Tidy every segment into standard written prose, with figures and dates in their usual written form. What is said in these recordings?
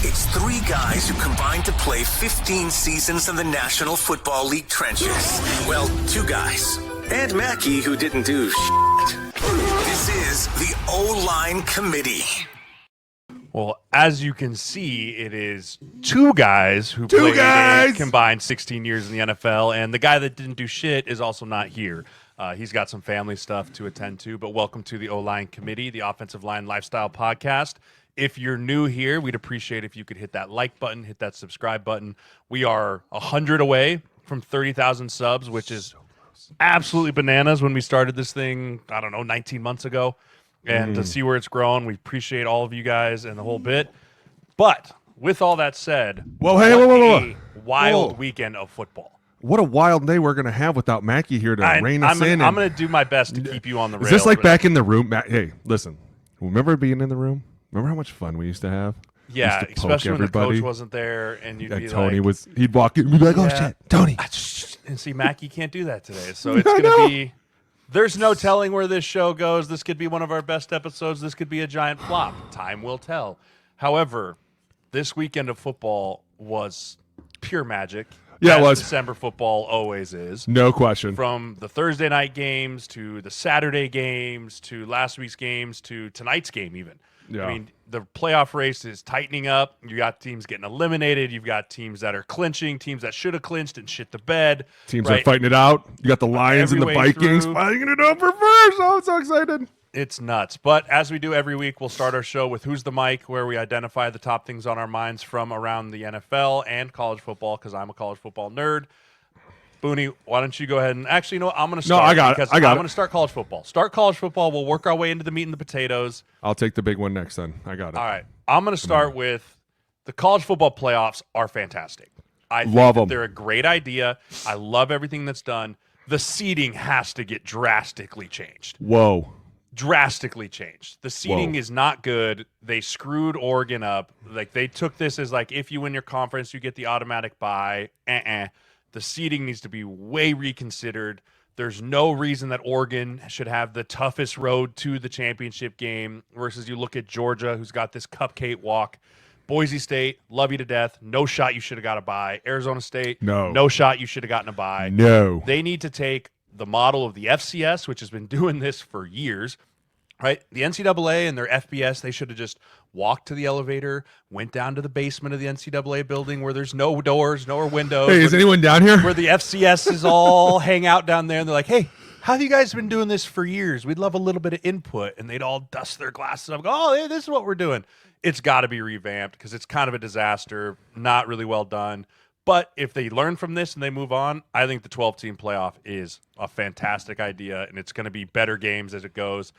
It's three guys who combined to play 15 seasons in the National Football League trenches. Well, two guys. And Mackey, who didn't do shit. This is the O-Line Committee. Well, as you can see, it is two guys who played combined 16 years in the NFL, and the guy that didn't do shit is also not here. He's got some family stuff to attend to, but welcome to the O-Line Committee, the Offensive Line Lifestyle Podcast. If you're new here, we'd appreciate if you could hit that like button, hit that subscribe button. We are 100 away from 30,000 subs, which is absolutely bananas when we started this thing, 19 months ago. And to see where it's grown, we appreciate all of you guys and the whole bit. But with all that said, whoa. Wild weekend of football. What a wild day we're going to have without Mackey here to rein us in. I'm going to do my best to keep you on the rails. Is this like back in the room? Hey, listen. Remember being in the room? Remember how much fun we used to have? Yeah, especially when the coach wasn't there and you'd be Tony he'd walk in and be like, oh, shit, Tony. And see, Mackey can't do that today. So it's going to be... There's no telling where this show goes. This could be one of our best episodes. This could be a giant flop. Time will tell. However, this weekend of football was pure magic. Yeah, it was. December football always is. No question. From the Thursday night games to the Saturday games to last week's games to tonight's game even. Yeah. I mean, the playoff race is tightening up. You got teams getting eliminated. You've got teams that are clinching, teams that should have clinched and shit the bed. Teams are fighting it out. You got the Lions and the Vikings fighting it over first. Oh, I'm so excited. It's nuts. But as we do every week, we'll start our show with Who's the Mic, where we identify the top things on our minds from around the NFL and college football, because I'm a college football nerd. Booney, why don't you go ahead and actually, you know what? I'm going to start. No, I got it. I'm going to start college football. Start college football. We'll work our way into the meat and the potatoes. I'll take the big one next then. I got it. All right. I'm going to start with the college football playoffs are fantastic. I love think them. They're a great idea. I love everything that's done. The seeding has to get drastically changed. Whoa. Drastically changed. The seeding is not good. They screwed Oregon up. Like, they took this as like, if you win your conference, you get the automatic bye. The seeding needs to be way reconsidered. There's no reason that Oregon should have the toughest road to the championship game versus you look at Georgia, who's got this cupcake walk. Boise State, love you to death. No shot you should have got a bye. Arizona State, no shot you should have gotten a bye. No. They need to take the model of the FCS, which has been doing this for years, right? The NCAA and their FBS, they should have just walked to the elevator, went down to the basement of the NCAA building where there's no doors, no windows. Hey, is anyone down here? Where the FCS is all hang out down there, and they're like, hey, how have you guys been doing this for years? We'd love a little bit of input. And they'd all dust their glasses up and go, oh, hey, this is what we're doing. It's got to be revamped because it's kind of a disaster, not really well done. But if they learn from this and they move on, I think the 12-team playoff is a fantastic idea, and it's going to be better games as it goes.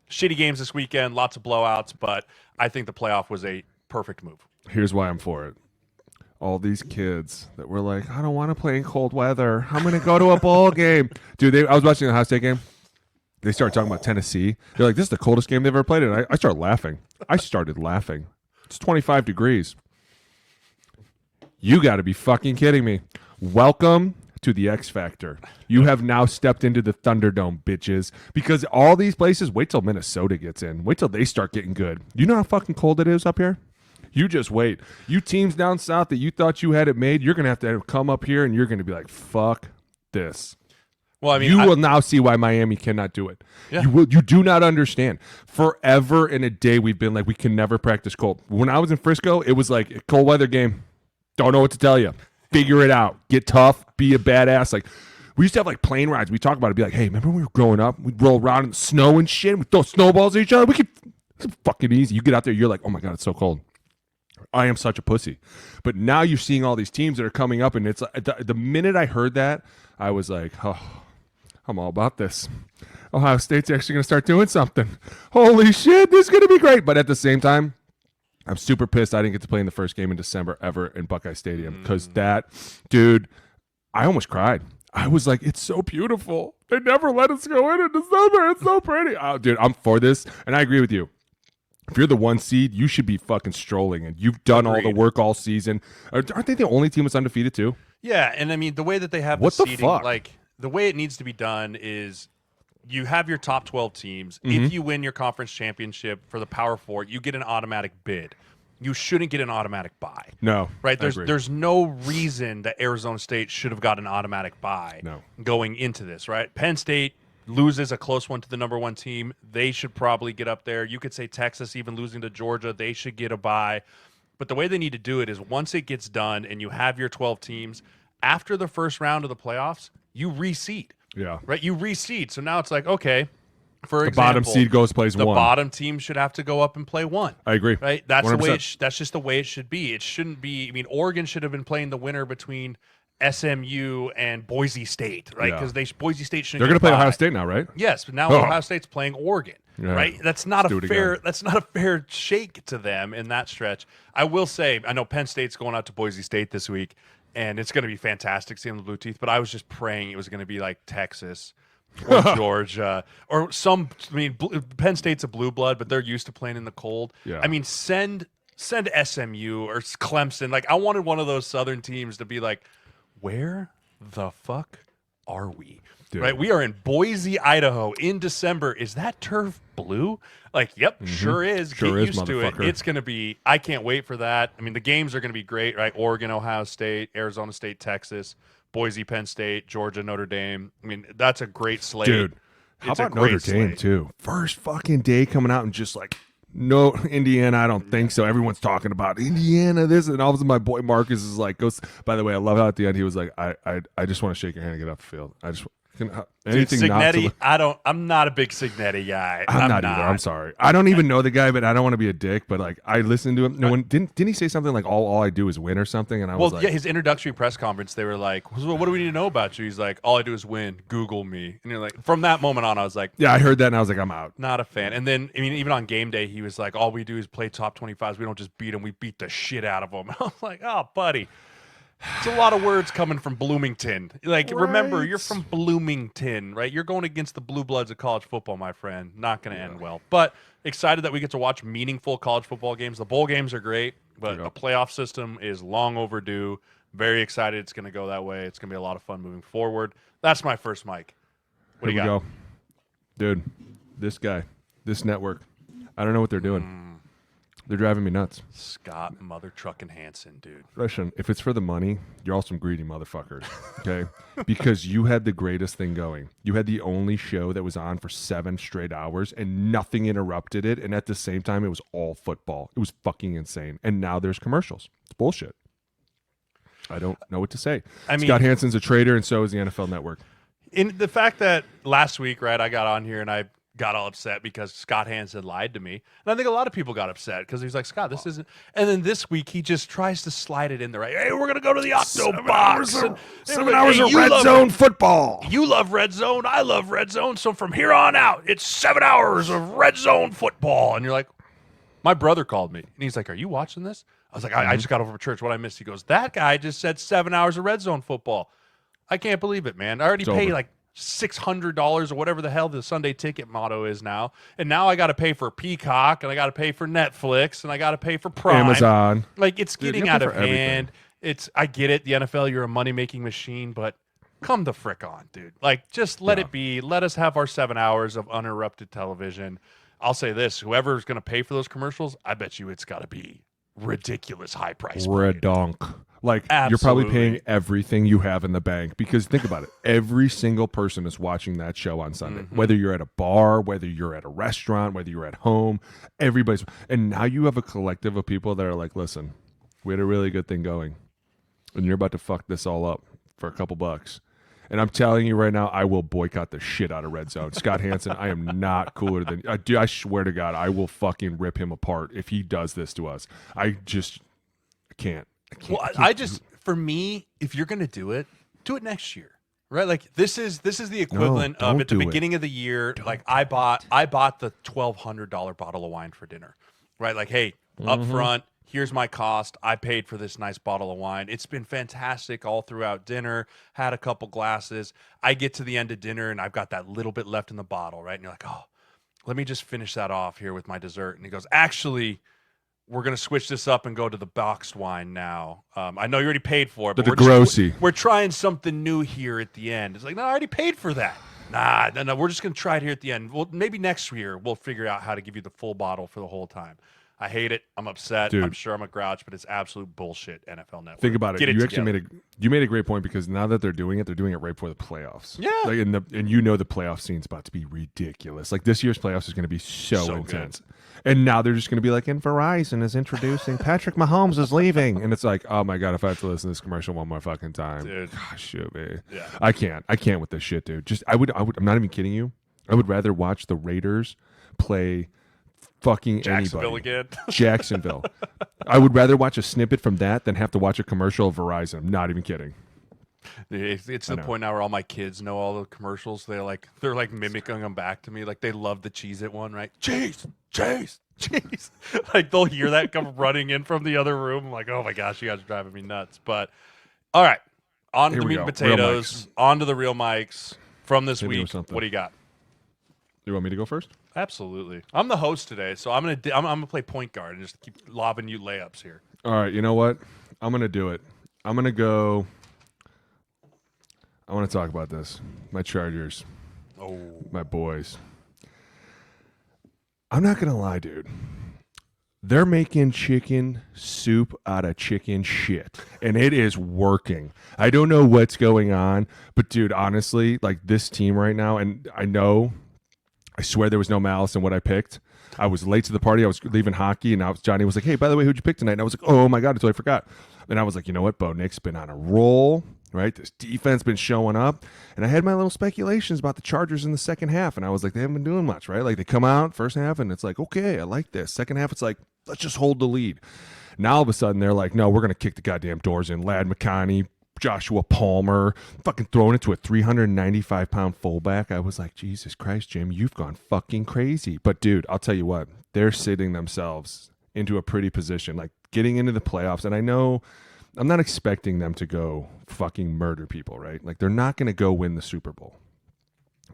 Shitty games this weekend, lots of blowouts, but I think the playoff was a perfect move. Here's why I'm for it. All these kids that were like, I don't want to play in cold weather. I'm going to go to a bowl game. Dude, I was watching the Ohio State game. They started talking about Tennessee. They're like, this is the coldest game they've ever played in. I started laughing. It's 25 degrees. You got to be fucking kidding me. Welcome to the X Factor. You have now stepped into the Thunderdome, bitches. Because all these places, wait till Minnesota gets in. Wait till they start getting good. You know how fucking cold it is up here? You just wait. You teams down south that you thought you had it made, you're going to come up here and you're going to be like, fuck this. Well, I mean, you will now see why Miami cannot do it. Yeah. You do not understand. Forever and a day we've been like, we can never practice cold. When I was in Frisco, it was like a cold weather game. Don't know what to tell you. Figure it out. Get tough. Be a badass. Like, we used to have like plane rides. We talk about it. Be like, hey, remember when we were growing up? We'd roll around in the snow and shit. We'd throw snowballs at each other. It's fucking easy. You get out there, you're like, oh my God, it's so cold. I am such a pussy. But now you're seeing all these teams that are coming up, and it's like, the minute I heard that, I was like, oh, I'm all about this. Ohio State's actually going to start doing something. Holy shit, this is going to be great. But at the same time, I'm super pissed I didn't get to play in the first game in December ever in Buckeye Stadium because that, dude, I almost cried. I was like, it's so beautiful. They never let us go in December. It's so pretty. Oh, dude, I'm for this, and I agree with you. If you're the 1 seed, you should be fucking strolling, and you've done all the work all season. Aren't they the only team that's undefeated too? Yeah, and I mean, the way that they have what the the seeding, fuck? like the way it needs to be done is you have your top 12 teams. If you win your conference championship for the Power Four, you get an automatic bid. you shouldn't get an automatic bye. No. Right? There's no reason that Arizona State should have got an automatic bye going into this, right? Penn State loses a close one to the number 1 team. They should probably get up there. You could say Texas, even losing to Georgia, they should get a bye. But the way they need to do it is once it gets done and you have your 12 teams, after the first round of the playoffs, you reseed. Yeah. Right? You reseed. So now it's like, okay, for the example, bottom seed plays the one. bottom team should have to go up and play one. I agree. Right? That's 100%. the way. That's just the way it should be. It shouldn't be. I mean, Oregon should have been playing the winner between SMU and Boise State, right? Because Boise State shouldn't. They're going to play Ohio State now, right? Yes, but now Ohio State's playing Oregon, right? That's not a fair. Again. That's not a fair shake to them in that stretch. I will say, I know Penn State's going out to Boise State this week, and it's going to be fantastic seeing the Blue Teeth. But I was just praying it was going to be like Texas or Georgia or some. I mean, Penn State's a blue blood, but they're used to playing in the cold. Yeah. I mean, send SMU or Clemson. Like, I wanted one of those Southern teams to be like, where the fuck are we? Dude. Right? We are in Boise, Idaho in December. Is that turf blue? Like, yep, sure is. Sure Get is, used to it. It's going to be, I can't wait for that. I mean, the games are going to be great, right? Oregon, Ohio State, Arizona State, Texas, Boise, Penn State, Georgia, Notre Dame. I mean, that's a great slate. Dude, how about Notre Dame, too? First fucking day coming out and just like, no, Indiana, I don't think so. Everyone's talking about Indiana, this, and all of a sudden my boy Marcus is like, goes. By the way, I love how at the end he was like, I just want to shake your hand and get off the field. I just anything. Dude, not Signetti, to I'm not a big Signetti guy. I'm not either. I'm sorry. I don't even know the guy, but I don't want to be a dick. But like, I listened to him. No, didn't he say something like all I do is win or something? And I was like, yeah, his introductory press conference, they were like, well, what do we need to know about you? He's like, all I do is win. Google me. And you're like, from that moment on, I was like, yeah, I heard that and I was like, I'm out. Not a fan. And then, I mean, even on game day, he was like, all we do is play top 25s. We don't just beat them. We beat the shit out of them. I was like, oh, buddy. It's a lot of words coming from Bloomington. Like, remember, you're from Bloomington, right? You're going against the blue bloods of college football, my friend. Not going to end well. But excited that we get to watch meaningful college football games. The bowl games are great, but the playoff system is long overdue. Very excited it's going to go that way. It's going to be a lot of fun moving forward. That's my first mic. What do you got? Go. Dude, this guy, this network, I don't know what they're doing. They're driving me nuts. Scott Mother Truckin' Hansen, dude. Listen, if it's for the money, you're all some greedy motherfuckers, okay? Because you had the greatest thing going. You had the only show that was on for 7 straight hours, and nothing interrupted it, and at the same time, it was all football. It was fucking insane. And now there's commercials. It's bullshit. I don't know what to say. I mean, Scott Hansen's a traitor, and so is the NFL Network. In the fact that last week, right, I got on here and I got all upset because Scott Hansen lied to me. And I think a lot of people got upset because he's like, Scott, this isn't. And then this week, he just tries to slide it in there, right? Hey, we're going to go to the Octo Box. 7 hours of Red Zone football. You love Red Zone. I love Red Zone. So from here on out, it's 7 hours of Red Zone football. And you're like, my brother called me. And he's like, are you watching this? I was like, I just got over from church. What I missed? He goes, that guy just said 7 hours of Red Zone football. I can't believe it, man. I already paid like $600 or whatever the hell the Sunday ticket motto is now. And now I got to pay for Peacock, and I got to pay for Netflix, and I got to pay for Prime. Amazon. Like, it's getting out of hand. I get it. The NFL, you're a money-making machine, but come the frick on, dude. Like, just let it be. Let us have our 7 hours of uninterrupted television. I'll say this. Whoever's going to pay for those commercials, I bet you it's got to be ridiculous high price. Redonk. Like, absolutely. You're probably paying everything you have in the bank, because think about it. Every single person is watching that show on Sunday, whether you're at a bar, whether you're at a restaurant, whether you're at home, everybody's. And now you have a collective of people that are like, listen, we had a really good thing going, and you're about to fuck this all up for a couple bucks. And I'm telling you right now, I will boycott the shit out of Red Zone. Scott Hansen, I am not cooler than you. I swear to God, I will fucking rip him apart if he does this to us. I can't. For me, if you're going to do it next year, right? Like, this is the equivalent of at the beginning of the year. Like, I bought the $1,200 bottle of wine for dinner, right? Like, hey, up front, here's my cost. I paid for this nice bottle of wine. It's been fantastic all throughout dinner. Had a couple glasses. I get to the end of dinner and I've got that little bit left in the bottle, right? And you're like, oh, let me just finish that off here with my dessert. And he goes, actually, we're going to switch this up and go to the boxed wine now. I know you already paid for it, but we're trying something new here at the end. It's like, no, I already paid for that. No, we're just going to try it here at the end. Well, maybe next year we'll figure out how to give you the full bottle for the whole time. I hate it. I'm upset. Dude. I'm sure I'm a grouch, but it's absolute bullshit. NFL Network. Think about it. Get You together. actually made a great point because now that they're doing it right before the playoffs. Yeah. Like and you know the playoff scene's about to be ridiculous. Like this year's playoffs is going to be so intense. Good. And now they're just going to be like, and Verizon is introducing Patrick Mahomes is leaving, and it's like, oh my god, if I have to listen to this commercial one more fucking time, Dude. gosh, shoot me. Yeah. I can't with this shit, dude. Just I would. I'm not even kidding you. I would rather watch the Raiders play fucking Jacksonville anybody. again. Jacksonville. I would rather watch a snippet from that than have to watch a commercial of Verizon. I'm not even kidding. It's to the point now where all my kids know all the commercials. They're like mimicking them back to me. Like they love the Cheez-It one, right? Cheese. Like they'll hear that come running in from the other room. I'm like, oh my gosh, you guys are driving me nuts. But all right, on to the meat and potatoes, on to the real mics from this week. What do you got? You want me to go first? Absolutely. I'm the host today, so I'm gonna play point guard and just keep lobbing you layups here. All right, you know what? I'm gonna do it. I'm gonna go. I want to talk about this. My Chargers. Oh, my boys. I'm not gonna lie, dude. They're making chicken soup out of chicken shit, and it is working. I don't know what's going on, but dude, honestly, like this team right now, and I swear there was no malice in what I picked. I was late to the party. I was leaving hockey, and Johnny was like, "Hey, by the way, who'd you pick tonight?" And I was like, "Oh my god, until I forgot." And I was like, "You know what? Bo Nick's been on a roll, right? This defense been showing up." And I had my little speculations about the Chargers in the second half, and I was like, they haven't been doing much, right? Like they come out first half, and it's like, okay, I like this. Second half, it's like, let's just hold the lead. Now all of a sudden, they're like, no, we're gonna kick the goddamn doors in. Lad McConney, Joshua Palmer, fucking throwing it to a 395-pound fullback. I was like, Jesus Christ, Jim, you've gone fucking crazy. But dude, I'll tell you what, they're sitting themselves into a pretty position, like getting into the playoffs. And I know I'm not expecting them to go fucking murder people, right? Like they're not going to go win the Super Bowl.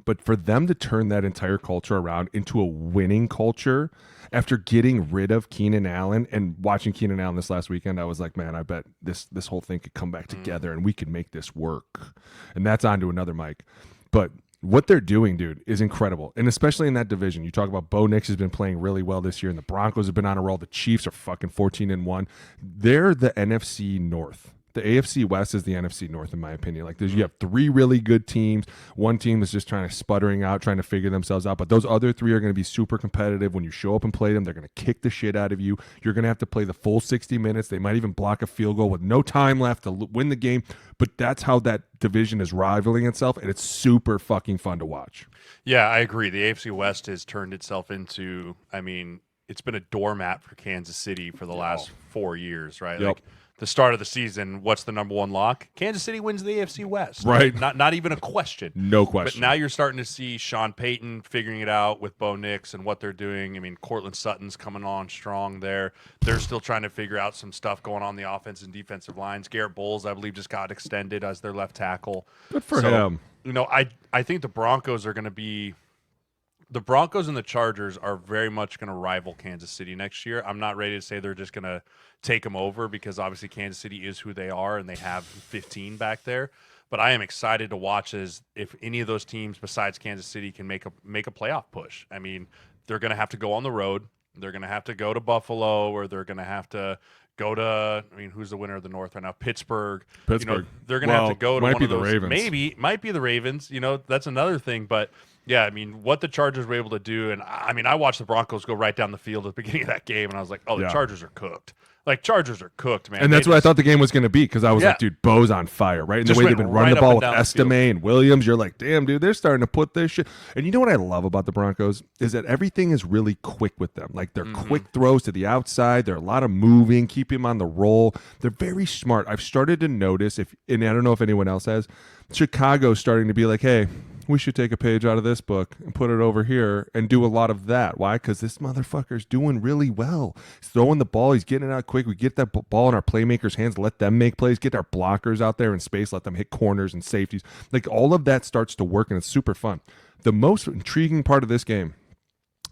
But for them to turn that entire culture around into a winning culture after getting rid of Keenan Allen and watching Keenan Allen this last weekend, I was like, man, I bet this whole thing could come back together and we could make this work. And that's on to another mic. But what they're doing, dude, is incredible. And especially in that division. You talk about Bo Nix has been playing really well this year, and the Broncos have been on a roll. The Chiefs are fucking 14-1. They're the NFC North. The AFC West is the NFC North, in my opinion. Like, you have three really good teams. One team is just trying to sputtering out, trying to figure themselves out. But those other three are going to be super competitive. When you show up and play them, they're going to kick the shit out of you. You're going to have to play the full 60 minutes. They might even block a field goal with no time left to win the game. But that's how that division is rivaling itself, and it's super fucking fun to watch. Yeah, I agree. The AFC West has turned itself into, I mean, it's been a doormat for Kansas City for the last 4 years, right? Yep. Like, the start of the season, what's the number one lock? Kansas City wins the AFC West. Right. Not even a question. No question. But now you're starting to see Sean Payton figuring it out with Bo Nix and what they're doing. I mean, Cortland Sutton's coming on strong there. They're still trying to figure out some stuff going on the offense and defensive lines. Garrett Bowles, I believe, just got extended as their left tackle. Good for him. You know, I think the Broncos are going to be – the Broncos and the Chargers are very much going to rival Kansas City next year. I'm not ready to say they're just going to take them over because obviously Kansas City is who they are and they have 15 back there. But I am excited to watch as if any of those teams besides Kansas City can make a playoff push. I mean, they're going to have to go on the road. They're going to have to go to Buffalo, or they're going to have to go to, I mean, who's the winner of the North right now? Pittsburgh. You know, they're going to have to go to one of those. Ravens. Maybe, might be the Ravens. You know, that's another thing. But, yeah, I mean, what the Chargers were able to do, and I mean, I watched the Broncos go right down the field at the beginning of that game, and I was like, oh, the Chargers are cooked. Like, Chargers are cooked, man. And that's what I thought the game was going to be, because I was like, dude, Bo's on fire, right? And the way they've been running the ball with Estime and Williams, you're like, damn, dude, they're starting to put this shit. And you know what I love about the Broncos is that everything is really quick with them. Like, they're quick throws to the outside. They're a lot of moving, keep him on the roll. They're very smart. I've started to notice, and I don't know if anyone else has, Chicago's starting to be like, hey, we should take a page out of this book and put it over here and do a lot of that. Why? Because this motherfucker's doing really well. He's throwing the ball. He's getting it out quick. We get that ball in our playmakers' hands. Let them make plays. Get our blockers out there in space. Let them hit corners and safeties. Like, all of that starts to work, and it's super fun. The most intriguing part of this game,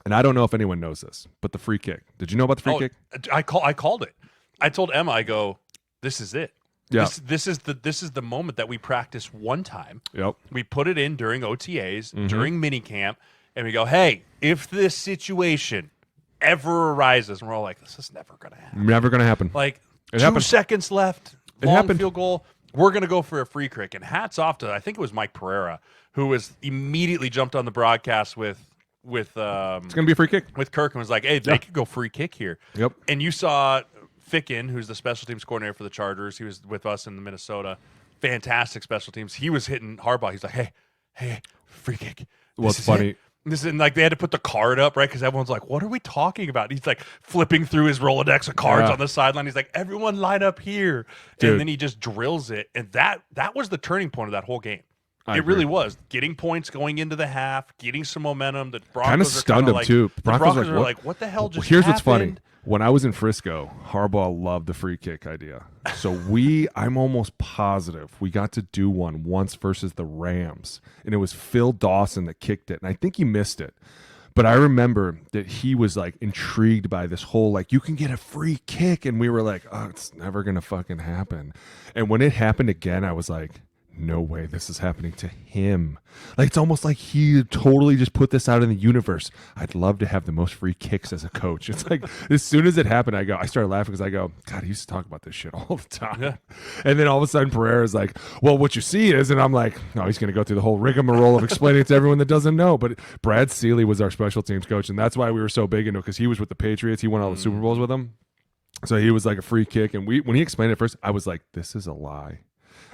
and I don't know if anyone knows this, but the free kick. Did you know about the free kick? I called it. I told Emma, I go, this is it. Yeah. This is the moment that we practice one time. Yep. We put it in during OTAs, during minicamp, and we go, hey, if this situation ever arises, and we're all like, this is never going to happen. Never going to happen. Like, it 2 happened. seconds left, It long happened. field goal. We're going to go for a free kick. And hats off to, I think it was Mike Pereira, who was immediately jumped on the broadcast with It's going to be a free kick. with Kirk and was like, hey, they could go free kick here. Yep. And you saw Ficken, who's the special teams coordinator for the Chargers. He was with us in the Minnesota. Fantastic special teams. He was hitting Harbaugh. He's like, hey, free kick. What's funny? And like they had to put the card up, right? Because everyone's like, what are we talking about? And he's like flipping through his Rolodex of cards on the sideline. He's like, everyone line up here. Dude. And then he just drills it. And that was the turning point of that whole game. I It agree. really was. Getting points going into the half, getting some momentum. The Broncos Kind of are stunned kinda him, like, too. The Broncos Broncos like, are what? like, what the hell just Here's happened? what's funny. When I was in Frisco, Harbaugh loved the free kick idea. So I'm almost positive we got to do one once versus the Rams. And it was Phil Dawson that kicked it. And I think he missed it. But I remember that he was like intrigued by this whole, like, you can get a free kick. And we were like, oh, it's never going to fucking happen. And when it happened again, I was like, no way this is happening to him. Like, it's almost like he totally just put this out in the universe. I'd love to have the most free kicks as a coach. It's like, as soon as it happened, I started laughing because I go, God, he used to talk about this shit all the time. Yeah. And then all of a sudden Pereira's like, well, what you see is, and I'm like, no, he's going to go through the whole rigmarole of explaining it to everyone that doesn't know. But Brad Seeley was our special teams coach, and that's why we were so big into it, because he was with the Patriots. He won all the Super Bowls with them. So he was like a free kick. And when he explained it first, I was like, this is a lie.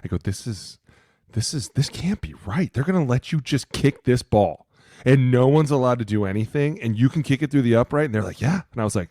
I go, this can't be right. They're going to let you just kick this ball and no one's allowed to do anything and you can kick it through the upright. And they're like, yeah. And I was like,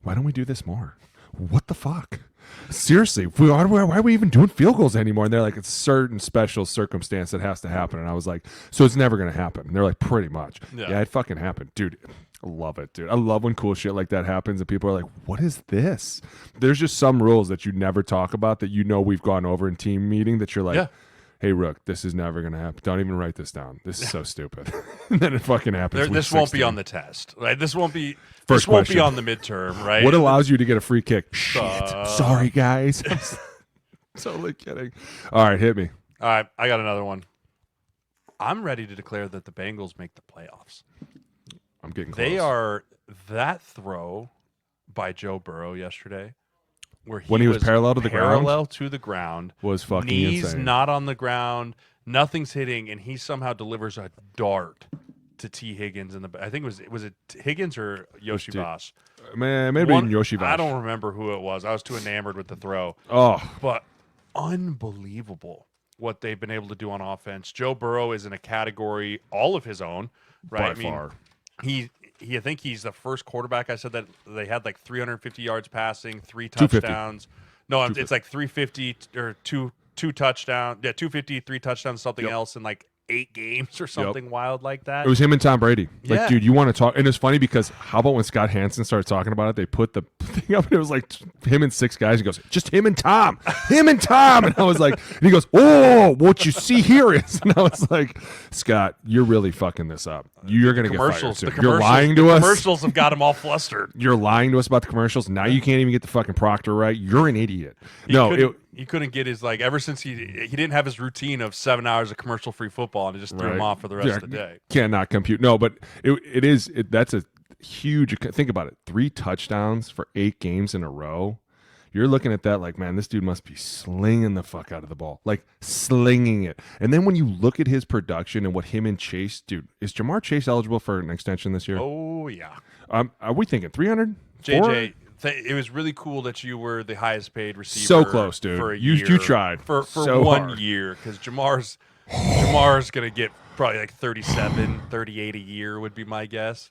why don't we do this more? What the fuck? Seriously, why are we even doing field goals anymore? And they're like, it's a certain special circumstance that has to happen. And I was like, so it's never going to happen. And they're like, pretty much. Yeah, it fucking happened. Dude, I love it, dude. I love when cool shit like that happens and people are like, what is this? There's just some rules that you never talk about that we've gone over in team meeting that you're like, hey, Rook, this is never going to happen. Don't even write this down. This is so stupid. And then it fucking happens. This won't be on the test. Right? This won't be First won't be question. on the midterm, right? What allows you to get a free kick? Shit. Sorry, guys. Totally kidding. All right, hit me. All right, I got another one. I'm ready to declare that the Bengals make the playoffs. I'm getting close. They are that throw by Joe Burrow yesterday, where When he was parallel to the ground? parallel to the ground, Was fucking knees insane. not on the ground, nothing's hitting, and he somehow delivers a dart to T. Higgins in the. I think was it Higgins or Yoshi Voss? Man, maybe even Yoshi Vash. I don't remember who it was. I was too enamored with the throw. Oh, But unbelievable what they've been able to do on offense. Joe Burrow is in a category all of his own, right? by far. I think he's the first quarterback. I said that they had like 350 yards passing, 3 250. touchdowns. No, it's like 350 or two touchdowns. Yeah, 250, 3 touchdowns, something else in like 8 games or something wild like that. It was him and Tom Brady. Like, Yeah. dude, you want to talk? And it's funny because how about when Scott Hansen started talking about it, they put the thing up and it was like him and 6 guys. He goes, just him and Tom. Him and Tom. And I was like, and he goes, oh, what you see here is. And I was like, Scott, you're really fucking this up. You're going to get fired soon. You're lying to us. Commercials have got him all flustered. You're lying to us about the commercials. Now you can't even get the fucking Proctor right. You're an idiot. He couldn't get his, like, ever since he didn't have his routine of 7 hours of commercial-free football, and it just threw him off for the rest of the day. Cannot compute. No, but that's a huge, think about it. 3 touchdowns for 8 games in a row. You're looking at that like, man, this dude must be slinging the fuck out of the ball. Like, slinging it. And then when you look at his production and what him and Chase, dude, is Jamar Chase eligible for an extension this year? Oh, yeah. Are we thinking 300? JJ, it was really cool that you were the highest paid receiver. So close, dude. For a You year, tried for so 1 hard. year, because Jamar's going to get probably like 37, 38 a year would be my guess.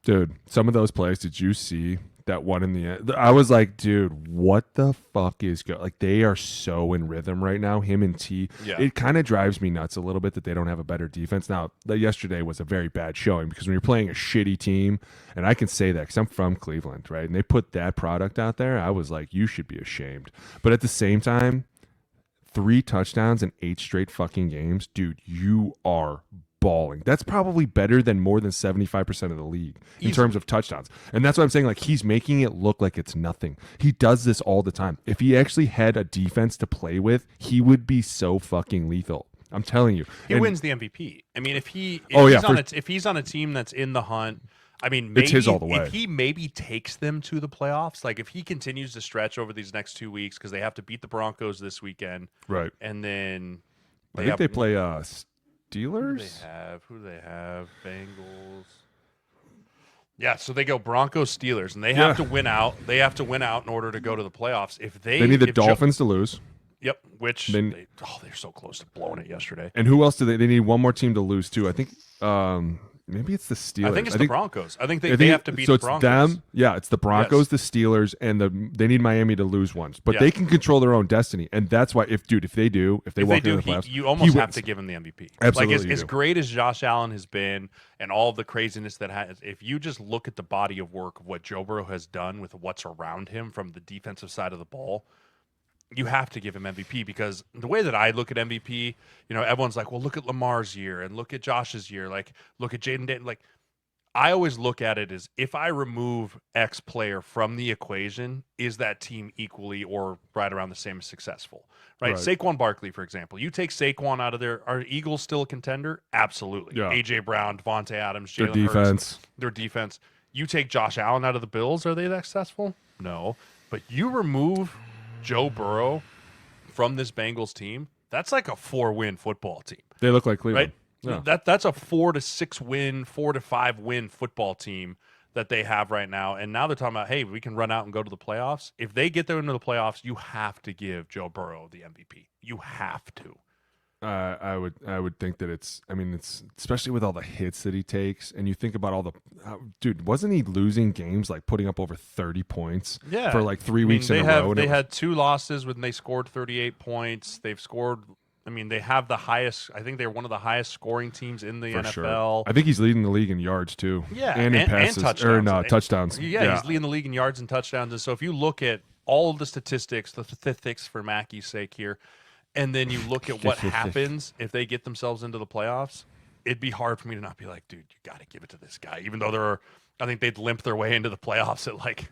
Dude, some of those plays, did you see that one in the end? I was like, dude, what the fuck is going? Like, they are so in rhythm right now, him and T. Yeah. It kind of drives me nuts a little bit that they don't have a better defense. Now, yesterday was a very bad showing because when you're playing a shitty team, and I can say that because I'm from Cleveland, right? And they put that product out there, I was like, you should be ashamed. But at the same time, 3 touchdowns in 8 straight fucking games, dude, you are balling. That's probably better than more than 75% of the league in terms of touchdowns. And that's what I'm saying. Like, he's making it look like it's nothing. He does this all the time. If he actually had a defense to play with, he would be so fucking lethal. I'm telling you. He wins the MVP. I mean, if he's on a team that's in the hunt, I mean, maybe it's his all the way. If he maybe takes them to the playoffs, like if he continues to stretch over these next 2 weeks, because they have to beat the Broncos this weekend, right? And then I think they play Steelers. Who do they have? Bengals. Yeah, so they go Broncos, Steelers, and they have to win out. They have to win out in order to go to the playoffs. If they need the Dolphins to lose. Yep, which they're so close to blowing it yesterday. And who else do they? They need one more team to lose too. I think maybe it's the Steelers. I think it's the Broncos. I think they have to beat the Broncos. So it's them. Yeah, it's the Broncos, the Steelers, and they need Miami to lose once. But they can control their own destiny, and that's why if they walk into the playoffs, you almost have to give him the MVP. Absolutely, like as great as Josh Allen has been, and all of the craziness that has. If you just look at the body of work of what Joe Burrow has done with what's around him from the defensive side of the ball, you have to give him MVP, because the way that I look at MVP, everyone's like, well, look at Lamar's year and look at Josh's year, like look at Jaden Dayton. Like, I always look at it as, if I remove X player from the equation, is that team equally or right around the same as successful? Right? Saquon Barkley, for example. You take Saquon out of there, are Eagles still a contender? Absolutely. Yeah. A.J. Brown, Devontae Adams, Jalen Hurts. Their defense. You take Josh Allen out of the Bills, are they that successful? No. But you remove Joe Burrow from this Bengals team, that's like a 4-win football team. They look like Cleveland. Right? Yeah. That's a 4 to 6 win, 4 to 5 win football team that they have right now. And now they're talking about, hey, we can run out and go to the playoffs. If they get there into the playoffs, you have to give Joe Burrow the MVP. You have to. I would think that it's especially with all the hits that he takes, and you think about all the dude, wasn't he losing games, like putting up over 30 points for like 3 weeks in a row? They had 2 losses when they scored 38 points. They've scored. They have the highest. I think they're one of the highest scoring teams in the NFL. Sure. I think he's leading the league in yards too. Yeah, and in passes and touchdowns. Touchdowns. Yeah, he's leading the league in yards and touchdowns. And so if you look at all of the statistics for Mackey's sake here, and then you look at what happens if they get themselves into the playoffs, it'd be hard for me to not be like, dude, you got to give it to this guy. Even though I think they'd limp their way into the playoffs at like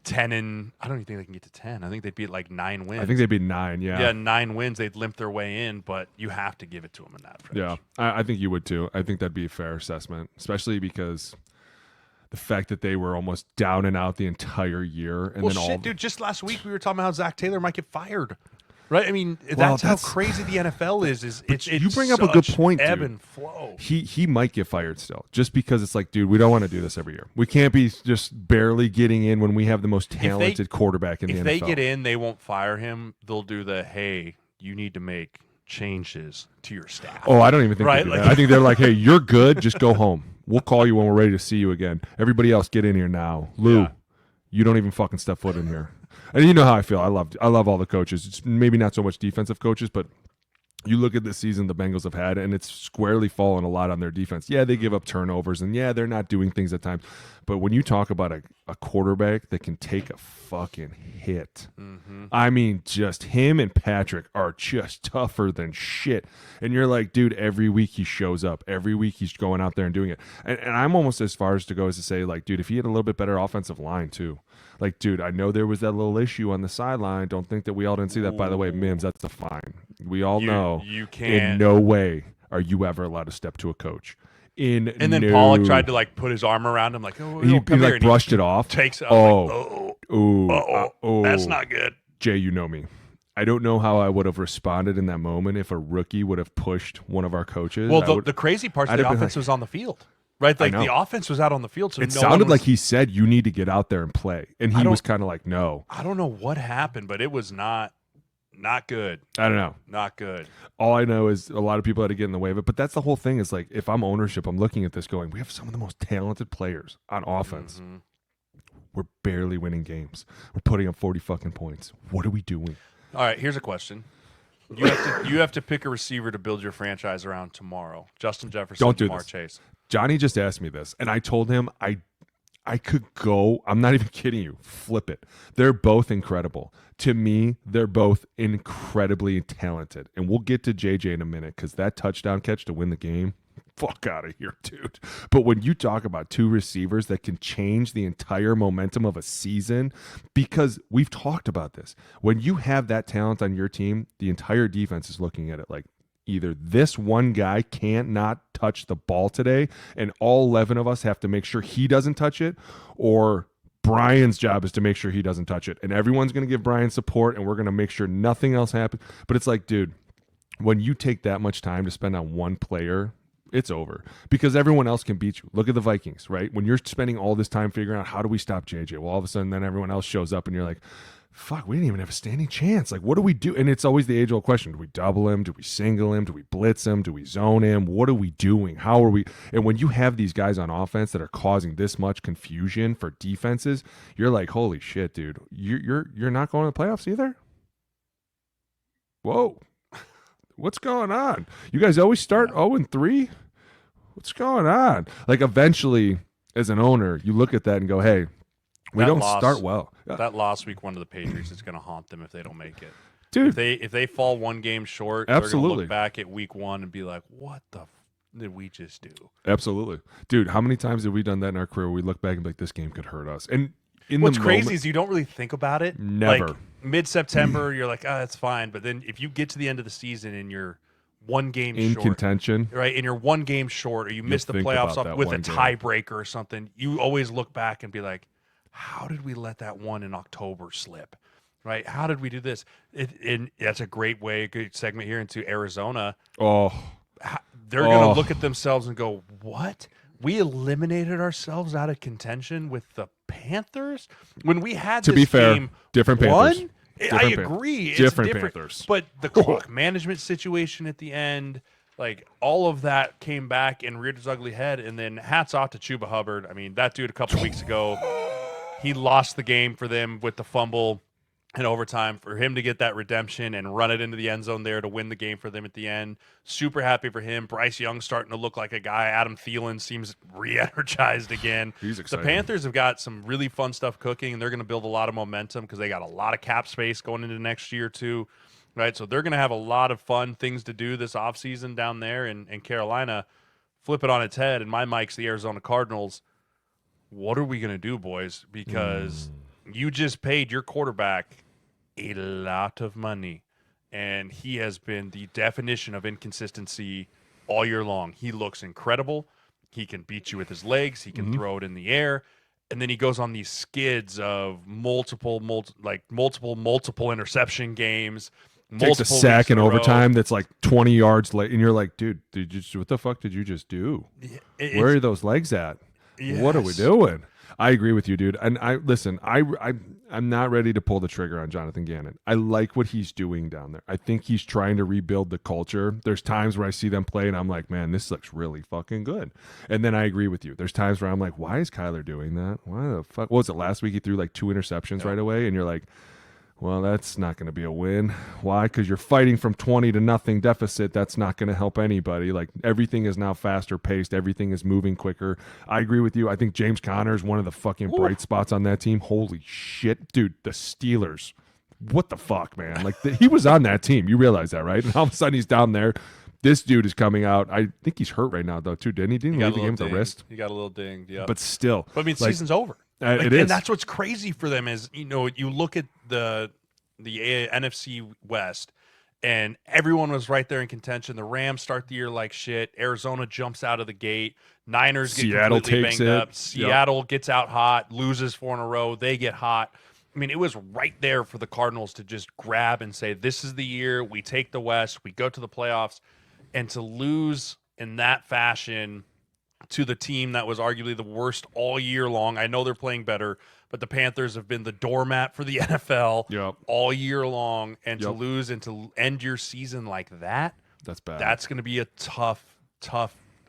10 and I don't even think they can get to 10. I think they'd be at like 9 wins. I think they'd be 9, yeah. Yeah, 9 wins. They'd limp their way in, but you have to give it to them in that finish. Yeah, I think you would too. I think that'd be a fair assessment, especially because the fact that they were almost down and out the entire year. And dude, just last week we were talking about how Zach Taylor might get fired. Right, that's how crazy the NFL is. It's you bring up a good point, ebb dude. And flow. He might get fired still, just because it's like, dude, we don't want to do this every year. We can't be just barely getting in when we have the most talented quarterback in the NFL. If they get in, they won't fire him. They'll do hey, you need to make changes to your staff. Oh, I don't even think they do that. I think they're like, hey, you're good, just go home. We'll call you when we're ready to see you again. Everybody else, get in here now. Lou, you don't even fucking step foot in here. And you know how I feel. I love all the coaches. It's maybe not so much defensive coaches, but you look at the season the Bengals have had, and it's squarely fallen a lot on their defense. Yeah, they give up turnovers, and yeah, they're not doing things at times. But when you talk about a quarterback that can take a fucking hit, just him and Patrick are just tougher than shit. And you're like, dude, every week he shows up. Every week he's going out there and doing it. And I'm almost as far as to go as to say, like, dude, if he had a little bit better offensive line too. Like, dude, I know there was that little issue on the sideline. Don't think that we all didn't see that. By the way, Mims, that's a fine. We all know you can't. In no way are you ever allowed to step to a coach. And then Pollock tried to put his arm around him, like, oh, he brushed it off. Takes it. That's not good. Jay, you know me. I don't know how I would have responded in that moment if a rookie would have pushed one of our coaches. Well, the crazy part is the offense was on the field. Right, like the offense was out on the field, so it sounded like he said, "You need to get out there and play," and he was kind of like, "No." I don't know what happened, but it was not good. I don't know, not good. All I know is a lot of people had to get in the way of it. But that's the whole thing. Is like, if I'm ownership, I'm looking at this going, we have some of the most talented players on offense. Mm-hmm. We're barely winning games. We're putting up 40 fucking points. What are we doing? All right, here's a question. You have to pick a receiver to build your franchise around tomorrow. Justin Jefferson, don't do Jamar this. Chase. Johnny just asked me this, and I told him I could go. I'm not even kidding you. Flip it. They're both incredible. To me, they're both incredibly talented. And we'll get to JJ in a minute because that touchdown catch to win the game, fuck out of here, dude. But when you talk about two receivers that can change the entire momentum of a season, because we've talked about this. When you have that talent on your team, the entire defense is looking at it like, either this one guy can't not touch the ball today, and all 11 of us have to make sure he doesn't touch it, or Brian's job is to make sure he doesn't touch it. And everyone's going to give Brian support, and we're going to make sure nothing else happens. But it's like, dude, when you take that much time to spend on one player, it's over because everyone else can beat you. Look at the Vikings, right? When you're spending all this time figuring out how do we stop JJ, well, all of a sudden then everyone else shows up and you're like, fuck, we didn't even have a standing chance. Like, what do we do? And it's always the age-old question. Do we double him? Do we single him? Do we blitz him? Do we zone him? What are we doing? How are we? And when you have these guys on offense that are causing this much confusion for defenses, you're like, holy shit, dude. You're not going to the playoffs either? Whoa. What's going on? You guys always start 0-3? What's going on? Like, eventually, as an owner, you look at that and go, hey, we don't start well. That loss week 1 to the Patriots is going to haunt them if they don't make it. Dude. If they fall one game short, Absolutely. they're going to look back at week 1 and be like, what the did we just do? Absolutely. Dude, how many times have we done that in our career where we look back and be like, this game could hurt us? And what's crazy is you don't really think about it. Never. Like, mid-September, you're like, that's fine. But then if you get to the end of the season and you're one game in short, contention, right? And you're one game short, or you miss the think playoffs about off that with a one game. tiebreaker or something, you always look back and be like, how did we let that one in October slip? Right? How did we do this? And that's a great segment here into Arizona. Oh, They're going to look at themselves and go, what? We eliminated ourselves out of contention with the Panthers when we had to this be fair, game different Panthers. I agree. It's Different different. Panthers. But the clock management situation at the end, like all of that came back and reared its ugly head. And then hats off to Chuba Hubbard. I mean, that dude a couple weeks ago, he lost the game for them with the fumble in overtime. For him to get that redemption and run it into the end zone there to win the game for them at the end, super happy for him. Bryce Young starting to look like a guy. Adam Thielen seems re-energized again. He's exciting. The Panthers have got some really fun stuff cooking, and they're going to build a lot of momentum because they got a lot of cap space going into next year too, right? So they're going to have a lot of fun things to do this offseason down there in Carolina. Flip it on its head, and my Mike's the Arizona Cardinals. What are we going to do, boys? Because you just paid your quarterback a lot of money, and he has been the definition of inconsistency all year long. He looks incredible. He can beat you with his legs. He can throw it in the air, and then he goes on these skids of multiple interception games. Takes a sack in overtime that's like 20 yards late, and you're like, dude, what the fuck did you just do? Where are those legs at? Yes. What are we doing? I agree with you, dude. And I'm not ready to pull the trigger on Jonathan Gannon. I like what he's doing down there. I think he's trying to rebuild the culture. There's times where I see them play and I'm like, man, this looks really fucking good. And then I agree with you. There's times where I'm like, why is Kyler doing that? Why the fuck? What was it last week? He threw like 2 interceptions right away, and you're like, well, that's not going to be a win. Why? Because you're fighting from 20-0 deficit. That's not going to help anybody. Like, everything is now faster paced. Everything is moving quicker. I agree with you. I think James Conner is one of the fucking bright spots on that team. Holy shit, dude. The Steelers. What the fuck, man? Like, he was on that team. You realize that, right? And all of a sudden he's down there. This dude is coming out. I think he's hurt right now, though, too. Didn't he? Didn't he leave the game with a wrist? He got a little dinged, yeah. But still. But I mean, season's over. It is. And that's what's crazy for them is, you look at the NFC West, and everyone was right there in contention. The Rams start the year like shit. Arizona jumps out of the gate. Niners get Seattle completely takes banged it. up. Seattle gets out hot, loses 4 in a row. They get hot. I mean, it was right there for the Cardinals to just grab and say, this is the year. We take the West. We go to the playoffs. And to lose in that fashion to the team that was arguably the worst all year long. I know they're playing better, but the Panthers have been the doormat for the NFL all year long. And to lose and to end your season like that, that's bad. That's going to be a tough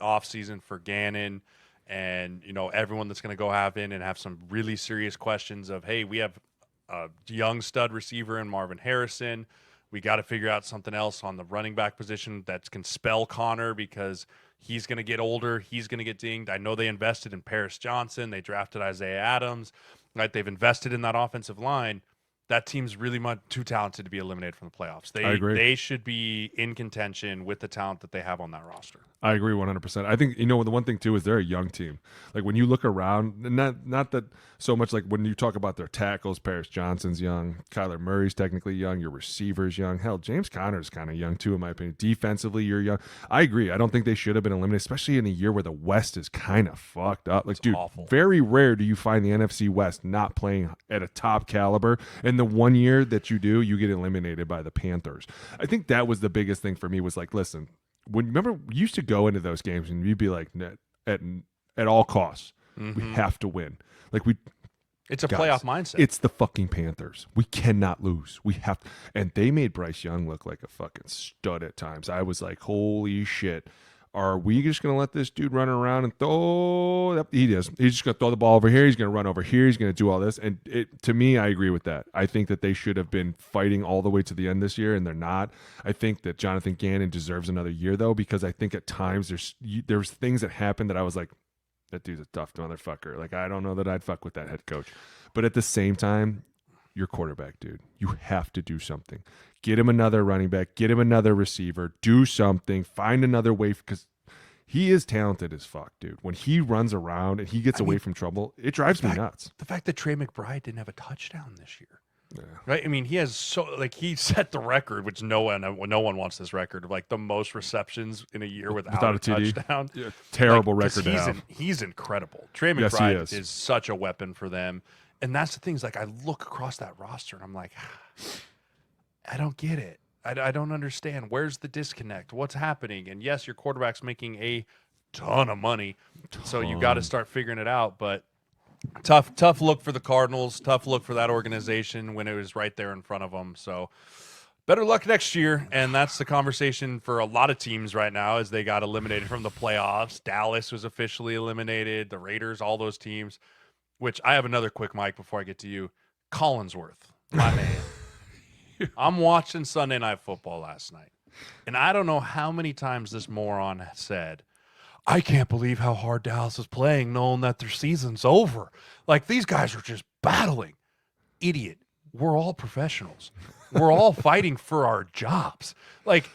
offseason for Gannon and, everyone that's going to go have some really serious questions of, hey, we have a young stud receiver in Marvin Harrison. We got to figure out something else on the running back position that can spell Connor because he's going to get older. He's going to get dinged. I know they invested in Paris Johnson. They drafted Isaiah Adams. Right? They've invested in that offensive line. that team's really much too talented to be eliminated from the playoffs. I agree. They should be in contention with the talent that they have on that roster. I agree 100%. I think, the one thing too is they're a young team. Like when you look around, not that so much like when you talk about their tackles, Paris Johnson's young, Kyler Murray's technically young, your receiver's young. Hell, James Conner's kind of young too, in my opinion. Defensively, you're young. I agree. I don't think they should have been eliminated, especially in a year where the West is kind of fucked up. Like, dude, awful. Very rare do you find the NFC West not playing at a top caliber. And the one year that you do, you get eliminated by the Panthers. I think that was the biggest thing for me was like, listen, remember we used to go into those games and you'd be like, at all costs, we have to win. Like it's a playoff mindset. It's the fucking Panthers. We cannot lose. We have to. And they made Bryce Young look like a fucking stud at times. I was like, holy shit. Are we just going to let this dude run around and throw? He does. He's just going to throw the ball over here. He's going to run over here. He's going to do all this. And to me, I agree with that. I think that they should have been fighting all the way to the end this year, and they're not. I think that Jonathan Gannon deserves another year, though, because I think at times there's things that happen that I was like, that dude's a tough motherfucker. Like, I don't know that I'd fuck with that head coach. But at the same time, you're quarterback, dude. You have to do something. Get him another running back. Get him another receiver. Do something. Find another way, because he is talented as fuck, dude. When he runs around and he gets away from trouble, it drives me nuts. The fact that Trey McBride didn't have a touchdown this year. Yeah. Right? I mean, he set the record, which no one wants this record of like the most receptions in a year without a touchdown. Yeah, terrible record to have. He's incredible. Trey McBride is such a weapon for them. And that's the thing is, like, I look across that roster and I'm like, I don't get it. I don't understand. Where's the disconnect? What's happening? And yes, your quarterback's making a ton of money, so you got to start figuring it out. But tough look for the Cardinals. Tough look for that organization when it was right there in front of them. So better luck next year. And that's the conversation for a lot of teams right now as they got eliminated from the playoffs. Dallas was officially eliminated. The Raiders, all those teams. Which I have another quick mic before I get to you. Collinsworth, my man. I'm watching Sunday Night Football last night, and I don't know how many times this moron said, I can't believe how hard Dallas is playing knowing that their season's over. Like, these guys are just battling. Idiot. We're all professionals. We're all fighting for our jobs. Like,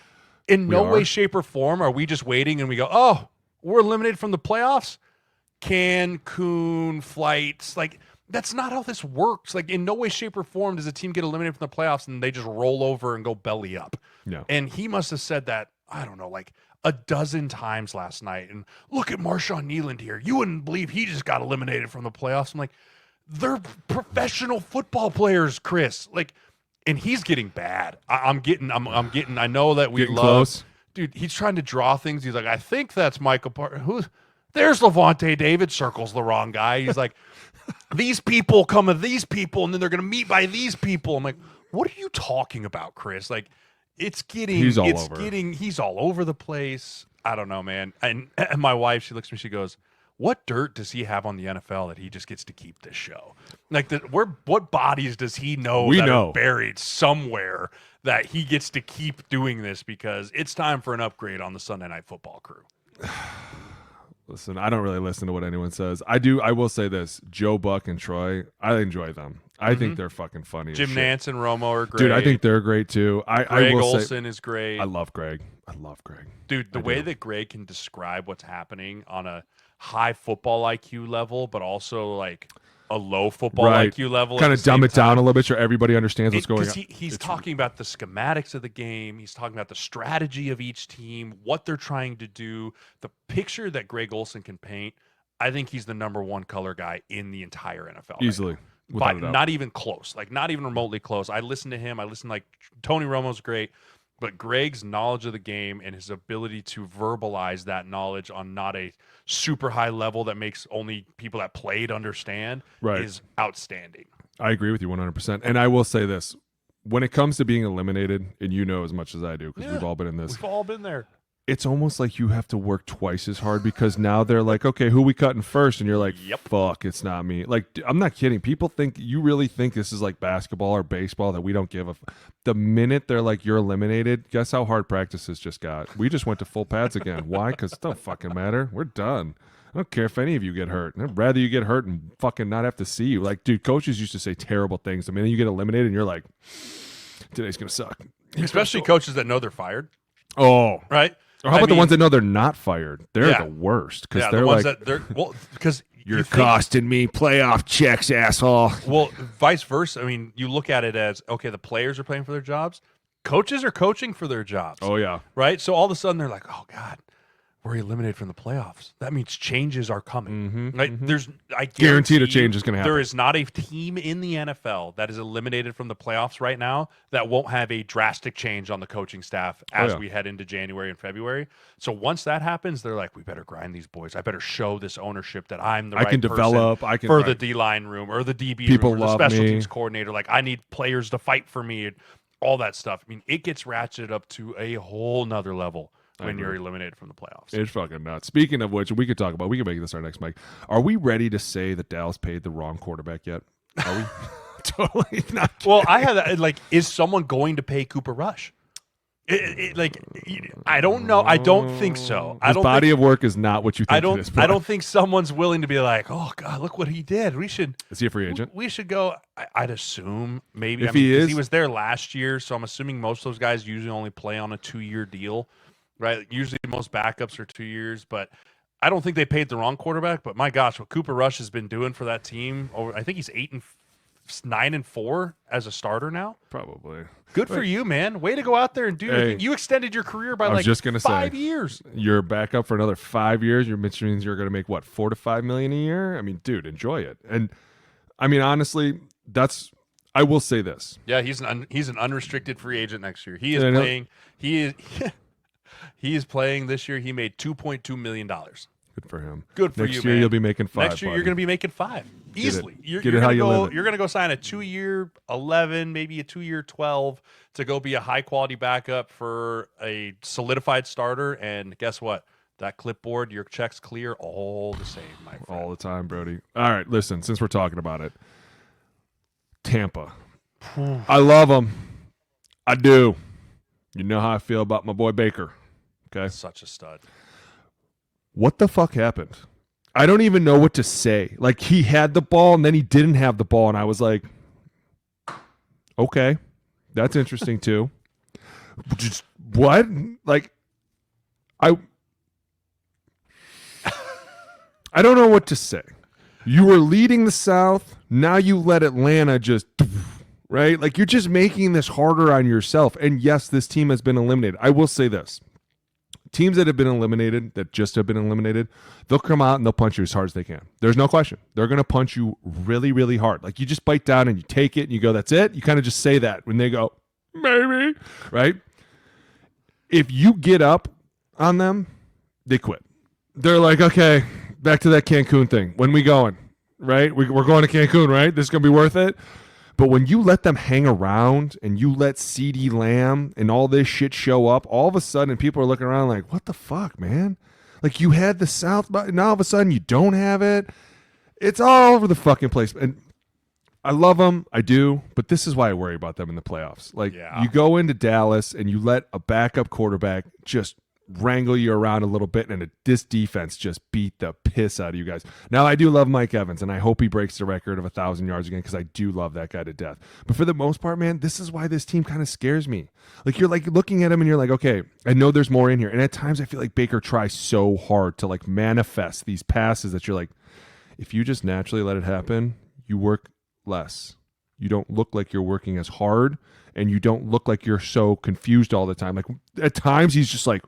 in no way, shape, or form are we just waiting and we go, oh, we're eliminated from the playoffs? Cancun flights, like, that's not how this works. Like, in no way, shape, or form does a team get eliminated from the playoffs and they just roll over and go belly up. No. And he must have said that, I don't know, like a dozen times last night. And look at Marshawn Kneeland here. You wouldn't believe he just got eliminated from the playoffs. I'm like, they're professional football players, Chris. Like, and he's getting bad. I'm getting. I know that we getting love. Close. Dude, he's trying to draw things. He's like, I think that's Michael There's Levante David, circles the wrong guy. He's like, these people come with these people, and then they're going to meet by these people. I'm like, what are you talking about, Chris? Like, he's all over the place. I don't know, man. And my wife, she looks at me, she goes, what dirt does he have on the NFL that he just gets to keep this show? Like, what bodies does he know are buried somewhere that he gets to keep doing this, because it's time for an upgrade on the Sunday Night Football crew. Listen, I don't really listen to what anyone says. I do. I will say this: Joe Buck and Troy, I enjoy them. I think they're fucking funny. Jim Nantz and Romo are great. Dude, I think they're great too. Greg Olsen is great. I love Greg. Dude, the way that Greg can describe what's happening on a high football IQ level, but also like a low football IQ level. Kind of dumb it down a little bit so everybody understands what's going on. He's talking about the schematics of the game. He's talking about the strategy of each team, what they're trying to do, the picture that Greg Olsen can paint. I think he's the number one color guy in the entire NFL. Easily. But not even close. Like, not even remotely close. I listen to him. Like, Tony Romo's great. But Greg's knowledge of the game and his ability to verbalize that knowledge on not a super high level that makes only people that played understand is outstanding. I agree with you 100%. And I will say this. When it comes to being eliminated, and you know as much as I do because we've all been in this. We've all been there. It's almost like you have to work twice as hard because now they're like, okay, who we cutting first? And you're like, fuck, it's not me. Like, I'm not kidding. People you really think this is like basketball or baseball that we don't give a the minute they're like, you're eliminated, guess how hard practices just got? We just went to full pads again. Why? Because it don't fucking matter. We're done. I don't care if any of you get hurt. I'd rather you get hurt and fucking not have to see you. Like, dude, coaches used to say terrible things. I mean, you get eliminated and you're like, today's going to suck. Especially coaches that know they're fired. Oh. Right? Or how about the ones that know they're not fired? They're the worst. Because they're the ones like, that they're, well, because you're costing me playoff checks, asshole. Well, vice versa. I mean, you look at it as, okay, the players are playing for their jobs. Coaches are coaching for their jobs. Oh, yeah. Right? So all of a sudden they're like, oh, God, we're eliminated from the playoffs. That means changes are coming. I guaranteed a change is going to happen. There is not a team in the NFL that is eliminated from the playoffs right now that won't have a drastic change on the coaching staff as we head into January and February. So once that happens, they're like, we better grind these boys. I better show this ownership that I'm the right person develop. For the D-line room or the DB people room or the love special me. teams coordinator. Like, I need players to fight for me. All that stuff. I mean, it gets ratcheted up to a whole nother level when you're eliminated from the playoffs. It's fucking nuts. Speaking of which, we could make this our next mic. Are we ready to say that Dallas paid the wrong quarterback yet? Are we? Totally not. Well, I have that. Like, is someone going to pay Cooper Rush? I don't know. I don't think so. His body of work is not what you think it is. I don't think someone's willing to be like, oh God, look what he did. We should. Is he a free agent? We should go. I'd assume maybe. If he is, he was there last year, so I'm assuming most of those guys usually only play on a 2-year deal, right? Usually most backups are 2 years, but I don't think they paid the wrong quarterback. But my gosh, what Cooper Rush has been doing for that team I think he's 9-4 as a starter now. Probably. Good for you, man. Way to go out there and do your thing. You extended your career by just gonna 5 years. You're back up for another 5 years. Which means you're going to make, what, $4 to $5 million a year? I mean, dude, enjoy it. And, I mean, honestly, I will say this. Yeah, he's an unrestricted free agent next year. He is playing. He is playing this year. He made $2.2 million. Good for him. Good for you, man. Next year you'll be making $5. Next year you're going to be making $5 easily. You're going to go sign a 2-year 11, maybe a 2-year 12 to go be a high quality backup for a solidified starter. And guess what? That clipboard, your checks clear all the same, my friend. All the time, Brody. All right, listen. Since we're talking about it, Tampa. I love them. I do. You know how I feel about my boy Baker. Okay, such a stud. What the fuck happened? I don't even know what to say. Like, he had the ball and then he didn't have the ball, and I was like, okay, that's interesting too. Just what? Like, I don't know what to say. You were leading the South. Now you let Atlanta just, right? Like, you're just making this harder on yourself. And yes, this team has been eliminated. I will say this. Teams that have been eliminated, that just have been eliminated, they'll come out and they'll punch you as hard as they can. There's no question. They're going to punch you really, really hard. Like, you just bite down and you take it and you go, that's it. You kind of just say that when they go, maybe, right? If you get up on them, they quit. They're like, okay, back to that Cancun thing. When we going, right? We're going to Cancun, right? This is going to be worth it. But when you let them hang around and you let CeeDee Lamb and all this shit show up, all of a sudden people are looking around like, what the fuck, man? Like, you had the South, but now all of a sudden you don't have it. It's all over the fucking place. And I love them. I do. But this is why I worry about them in the playoffs. Like, you go into Dallas and you let a backup quarterback just wrangle you around a little bit, and this defense just beat the piss out of you guys. Now, I do love Mike Evans, and I hope he breaks the record of 1,000 yards again, because I do love that guy to death. But for the most part, man, this is why this team kind of scares me. Like, you're like looking at him and you're like, okay, I know there's more in here. And at times I feel like Baker tries so hard to like manifest these passes that you're like, if you just naturally let it happen, you work less. You don't look like you're working as hard, and you don't look like you're so confused all the time. Like, at times he's just like,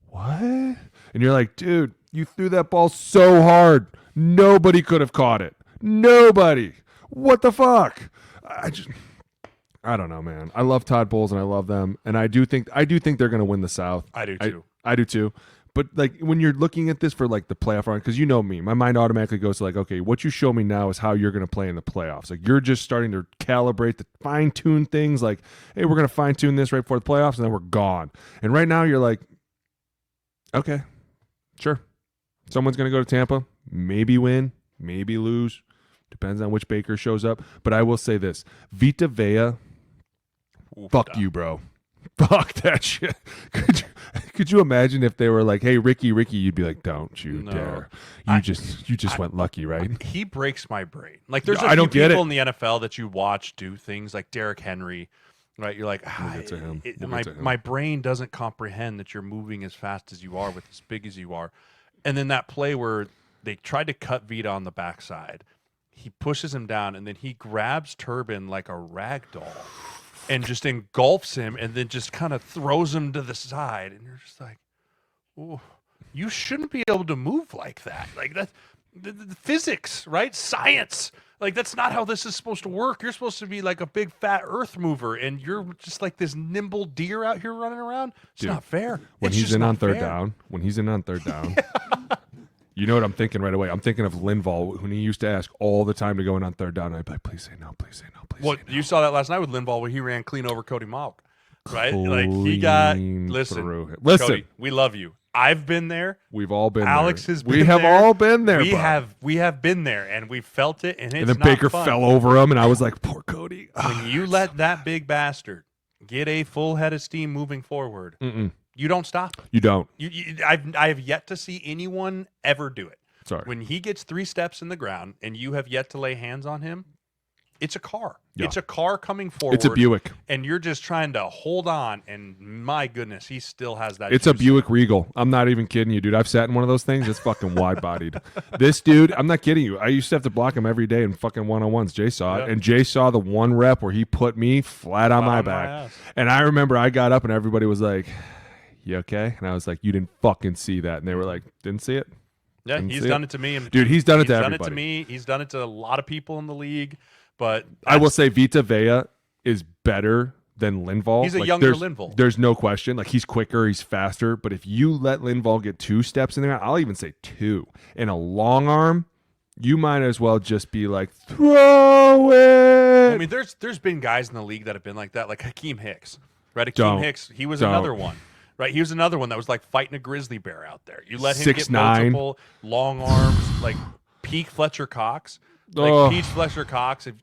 what? And you're like, dude, you threw that ball so hard. Nobody could have caught it. Nobody. What the fuck? I don't know, man. I love Todd Bowles and I love them. And I do think they're going to win the South. I do too. I do too. But like, when you're looking at this for like the playoff run, because you know me, my mind automatically goes to like, okay, what you show me now is how you're going to play in the playoffs. Like, you're just starting to calibrate, the fine tune things. Like, hey, we're going to fine tune this right before the playoffs, and then we're gone. And right now you're like, okay, sure. Someone's going to go to Tampa, maybe win, maybe lose. Depends on which Baker shows up. But I will say this. Vita Vea, fuck you, bro. Fuck that shit. Could Could you imagine if they were like, "Hey, Ricky," you'd be like, "Don't you dare! You just went lucky, right?" He breaks my brain. Like there's I don't get people it. in the NFL that you watch do things like Derrick Henry, right? You're like, We'll get to him. my brain doesn't comprehend that you're moving as fast as you are with as big as you are. And then that play where they tried to cut Vita on the backside, he pushes him down, and then he grabs Turbin like a rag doll and just engulfs him, and then just kind of throws him to the side, and you're just like, "Ooh, you shouldn't be able to move like that. Like that, the physics, right? Science. Like that's not how this is supposed to work. You're supposed to be like a big fat earth mover, and you're just like this nimble deer out here running around. It's not fair. When he's in on third down, you know what I'm thinking right away? I'm thinking of Linval when he used to ask all the time to go in on third down. I'd be like, please say no, please say no, please say no. You saw that last night with Linval where he ran clean over Cody Mauch, right? Like he got listen, Cody, we love you. I've been there. We've all been Alex there. has been We have there. all been there. We have been there, and we felt it, and it's and then not Baker fun. fell over him, and I was like, poor Cody. When you let that big bastard get a full head of steam moving forward, you don't stop. You don't. I have yet to see anyone ever do it. Sorry. When he gets 3 steps in the ground and you have yet to lay hands on him, it's a car. Yeah. It's a car coming forward. It's a Buick. And you're just trying to hold on, and my goodness, he still has that. It's a Buick Regal. I'm not even kidding you, dude. I've sat in one of those things. It's fucking wide-bodied. This dude, I'm not kidding you. I used to have to block him every day in fucking one-on-ones. Jay saw it. And Jay saw the one rep where he put me flat on my back. And I remember I got up and everybody was like, you okay? And I was like, you didn't fucking see that. And they were like, didn't see it? Yeah, he's done it to me. Dude, he's done it to everybody. He's done it to me. He's done it to a lot of people in the league. But I will say Vita Vea is better than Linval. He's a younger Linval. There's no question. Like he's quicker, he's faster. But if you let Linval get 2 steps in there, I'll even say 2 in a long arm, you might as well just be like, throw it. I mean, there's been guys in the league that have been like that, like Hakeem Hicks, right? Hakeem Hicks, he was another one. Right, he was another one that was like fighting a grizzly bear out there. You let him 6'9". get multiple long arms, like peak Fletcher Cox, like Peach Fletcher Cox. If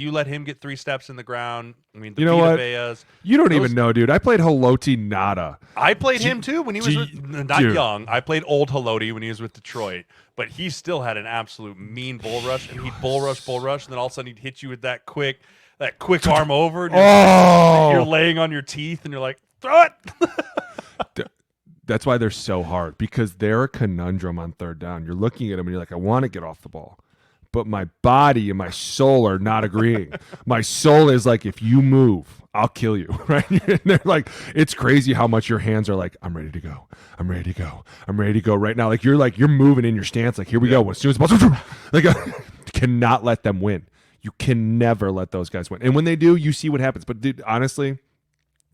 you let him get 3 steps in the ground, the you know what? Veas, you don't even know, dude. I played Haloti Nada. I played him too when he was not young. I played old Haloti when he was with Detroit, but he still had an absolute mean bull rush, and he'd bull rush, and then all of a sudden he'd hit you with that quick arm over. And you're laying on your teeth, and you're like, throw it. That's why they're so hard, because they're a conundrum on third down. You're looking at them and you're like, I want to get off the ball, but my body and my soul are not agreeing. My soul is like, if you move, I'll kill you, right? And they're like, it's crazy how much your hands are like, I'm ready to go. I'm ready to go. I'm ready to go right now. Like you're moving in your stance. Like, here we go. As soon as like, cannot let them win. You can never let those guys win. And when they do, you see what happens. But dude, honestly,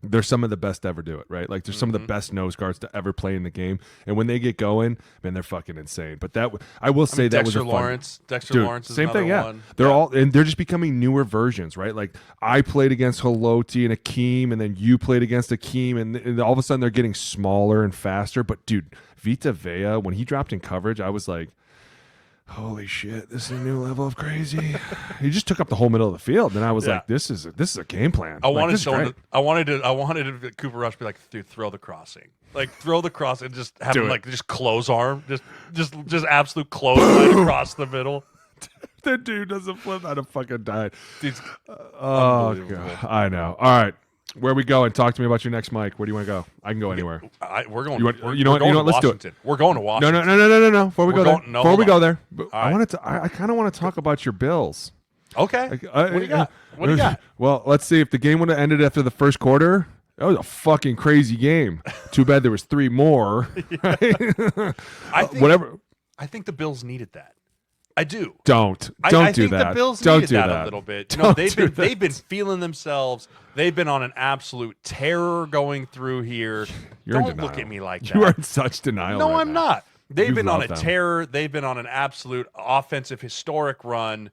they're some of the best to ever do it, right? Like, they're some of the best nose guards to ever play in the game. And when they get going, man, they're fucking insane. But I will say that was a fun. Dexter Lawrence is same thing, yeah. one. They're just becoming newer versions, right? Like, I played against Haloti and Akeem, and then you played against Akeem, and all of a sudden they're getting smaller and faster. But dude, Vita Vea, when he dropped in coverage, I was like, holy shit, this is a new level of crazy. He just took up the whole middle of the field, and I was like, this is a game plan. I wanted Cooper Rush to be like, dude, throw the crossing. Like, throw the cross and just have him just close arm. Just absolute close line across the middle. The dude doesn't flip out of fucking die. Oh god. I know. All right. Where are we going? Talk to me about your next mic. Where do you want to go? I can go anywhere. We're going. You know what? Let's do it. We're going to Washington. No. Before we go there. Before we go there, right. I kind of want to talk about your Bills. Okay. What do you got? What do you got? Well, let's see. If the game would have ended after the first quarter, that was a fucking crazy game. Too bad there was 3 more. I think the Bills needed that. I do. Don't do that. I think the Bills needed that a little bit. They've been feeling themselves. They've been on an absolute terror going through here. Don't look at me like that. You are in such denial. No, I'm not. They've been on a terror. They've been on an absolute offensive historic run.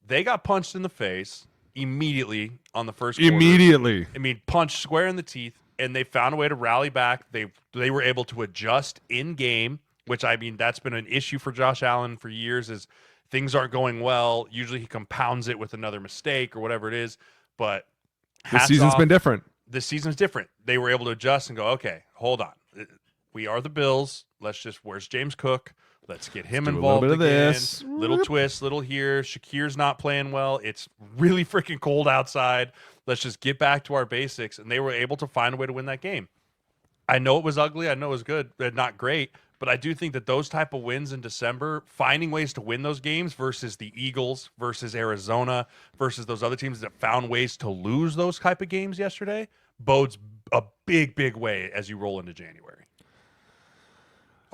They got punched in the face immediately on the first quarter. Immediately. I mean, punched square in the teeth, and they found a way to rally back. They were able to adjust in game, which, I mean, that's been an issue for Josh Allen for years, is things aren't going well. Usually he compounds it with another mistake or whatever it is. But this season's been different. This season's different. They were able to adjust and go, okay, hold on. we are the Bills. Where's James Cook? Let's get him do a involved little bit of again. this. Little twist, little here. Shakir's not playing well. It's really freaking cold outside. Let's just get back to our basics. And they were able to find a way to win that game. I know it was ugly. I know it was good, but not great. But I do think that those type of wins in December, finding ways to win those games versus the Eagles, versus Arizona, versus those other teams that found ways to lose those type of games yesterday, bodes a big, big way as you roll into January.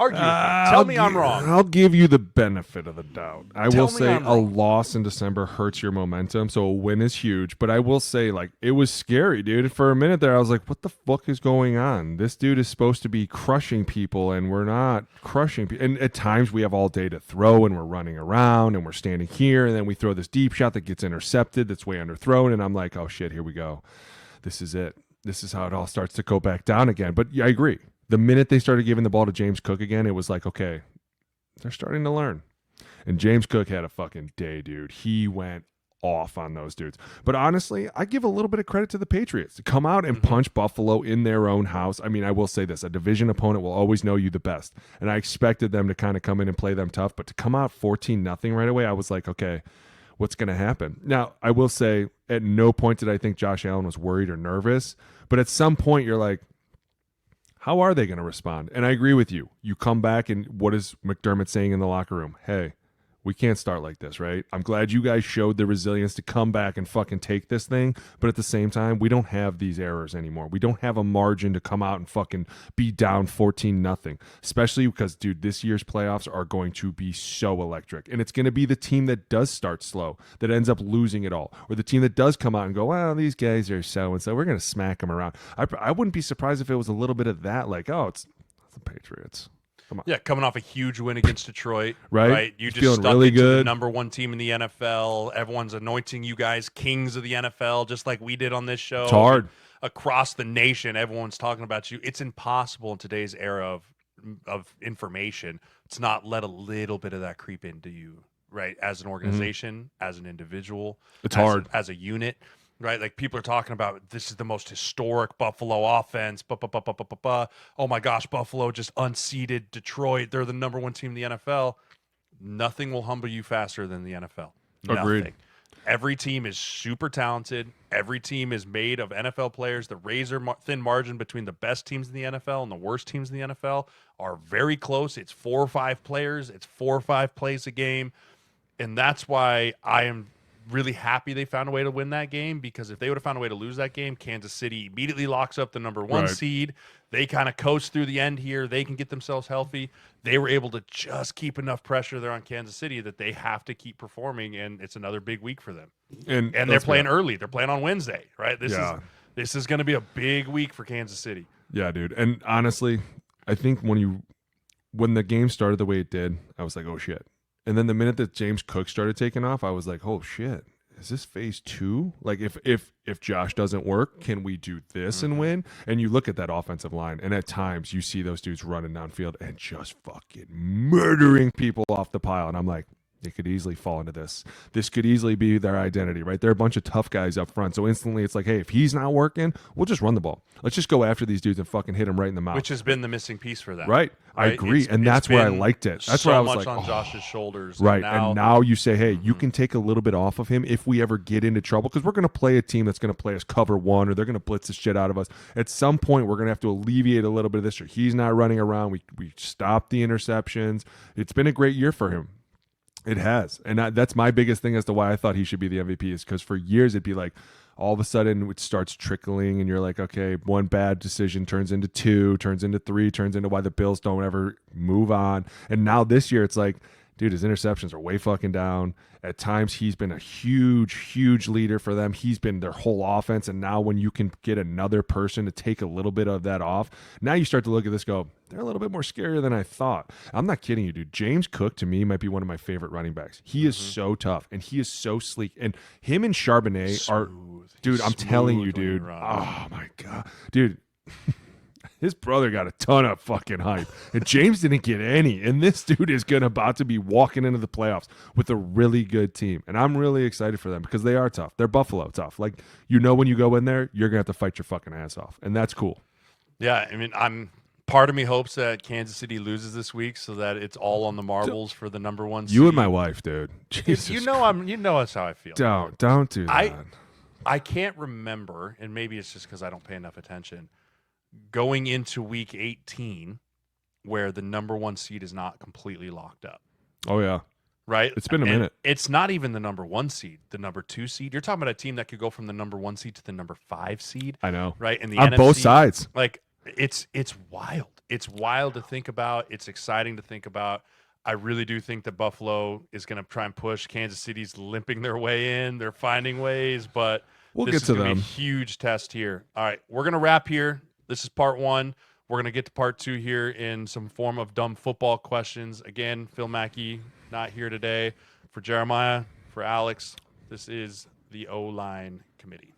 Argue with me. Tell me I'm wrong. I'll give you the benefit of the doubt. I will say I'm a wrong. loss in December hurts your momentum, so a win is huge. But I will say, like, it was scary, dude. For a minute there, I was like, what the fuck is going on? This dude is supposed to be crushing people, and we're not crushing people. And at times we have all day to throw, and we're running around, and we're standing here, and then we throw this deep shot that gets intercepted that's way underthrown, and I'm like, oh, shit, here we go. This is it. This is how it all starts to go back down again. But yeah, I agree. The minute they started giving the ball to James Cook again, it was like, okay, they're starting to learn. And James Cook had a fucking day, dude. He went off on those dudes. But honestly, I give a little bit of credit to the Patriots to come out and punch Buffalo in their own house. I mean, I will say this, a division opponent will always know you the best. And I expected them to kind of come in and play them tough, but to come out 14-0 right away, I was like, okay, what's going to happen? Now, I will say at no point did I think Josh Allen was worried or nervous, but at some point you're like, how are they going to respond? And I agree with you. You come back and what is McDermott saying in the locker room? Hey, we can't start like this, right? I'm glad you guys showed the resilience to come back and fucking take this thing. But at the same time, we don't have these errors anymore. We don't have a margin to come out and fucking be down 14-0. Especially because, dude, this year's playoffs are going to be so electric. And it's going to be the team that does start slow that ends up losing it all. Or the team that does come out and go, well, these guys are so-and-so. We're going to smack them around. I wouldn't be surprised if it was a little bit of that. Like, oh, it's the Patriots. Come on. Yeah, coming off a huge win against Detroit, right? You just feeling stuck really into the good. number one team in the NFL. Everyone's anointing you guys kings of the NFL, just like we did on this show. It's hard. Across the nation, everyone's talking about you. It's impossible in today's era of information to not let a little bit of that creep into you, right? As an organization, as an individual, It's hard. as a unit. Right, like people are talking about this is the most historic Buffalo offense. Oh my gosh, Buffalo just unseated Detroit. They're the number one team in the NFL. Nothing will humble you faster than the NFL. Agreed. Nothing. Every team is super talented. Every team is made of NFL players. The razor-thin margin between the best teams in the NFL and the worst teams in the NFL are very close. It's 4 or 5 players. It's 4 or 5 plays a game, and that's why I am really happy they found a way to win that game, because if they would have found a way to lose that game, Kansas City immediately locks up the number 1 Right. seed. They kind of coast through the end here. They can get themselves healthy. They were able to just keep enough pressure there on Kansas City that they have to keep performing, and it's another big week for them. And they're playing early. They're playing on Wednesday, right? This is going to be a big week for Kansas City. Yeah, dude. And honestly, I think when the game started the way it did, I was like, oh shit. And then the minute that James Cook started taking off, I was like, oh shit, is this phase 2? Like if Josh doesn't work, can we do this and win? And you look at that offensive line, and at times you see those dudes running downfield and just fucking murdering people off the pile. And I'm like, they could easily fall into this. This could easily be their identity, right? They're a bunch of tough guys up front. So instantly it's like, hey, if he's not working, we'll just run the ball. Let's just go after these dudes and fucking hit them right in the mouth. Which has been the missing piece for them. Right. I agree. And that's where I liked it. That's so where I was much like, on Josh's shoulders. Right. And now you say, hey, you can take a little bit off of him if we ever get into trouble, because we're going to play a team that's going to play us cover 1, or they're going to blitz the shit out of us. At some point, we're going to have to alleviate a little bit of this, or he's not running around. We stop the interceptions. It's been a great year for him. It has. And that's my biggest thing as to why I thought he should be the MVP, is because for years it'd be like all of a sudden it starts trickling and you're like, okay, one bad decision turns into 2, turns into 3, turns into why the Bills don't ever move on. And now this year it's like, dude, his interceptions are way fucking down. At times he's been a huge leader for them. He's been their whole offense. And now when you can get another person to take a little bit of that off, now you start to look at this, go, they're a little bit more scarier than I thought. I'm not kidding you, dude. James Cook to me might be one of my favorite running backs. He is so tough and he is so sleek. And him and Charbonnet are, dude, I'm telling you, dude. Oh my God, dude. His brother got a ton of fucking hype, and James didn't get any. And this dude is about to be walking into the playoffs with a really good team. And I'm really excited for them because they are tough. They're Buffalo tough. Like, you know, when you go in there, you're going to have to fight your fucking ass off. And that's cool. Yeah, I mean, I'm Part of me hopes that Kansas City loses this week so that it's all on the marbles for the number 1 seed. You and my wife, dude. Jesus you know that's how I feel. Don't do that. I can't remember, and maybe it's just because I don't pay enough attention, going into week 18 where the number 1 seed is not completely locked up. Oh, yeah. Right? It's been a minute. It's not even the number 1 seed, the number 2 seed. You're talking about a team that could go from the number 1 seed to the number 5 seed. I know. Right? And the on NFC, both sides. Like, it's wild. It's wild to think about. It's exciting to think about. I really do think that Buffalo is going to try and push. Kansas City's limping their way in. They're finding ways, but we'll this get is to going to them. be a huge test here. All right, we're going to wrap here. This is part 1. We're going to get to part 2 here in some form of dumb football questions. Again, Phil Mackey not here today. For Jeremiah, for Alex, this is the O-Line Committee.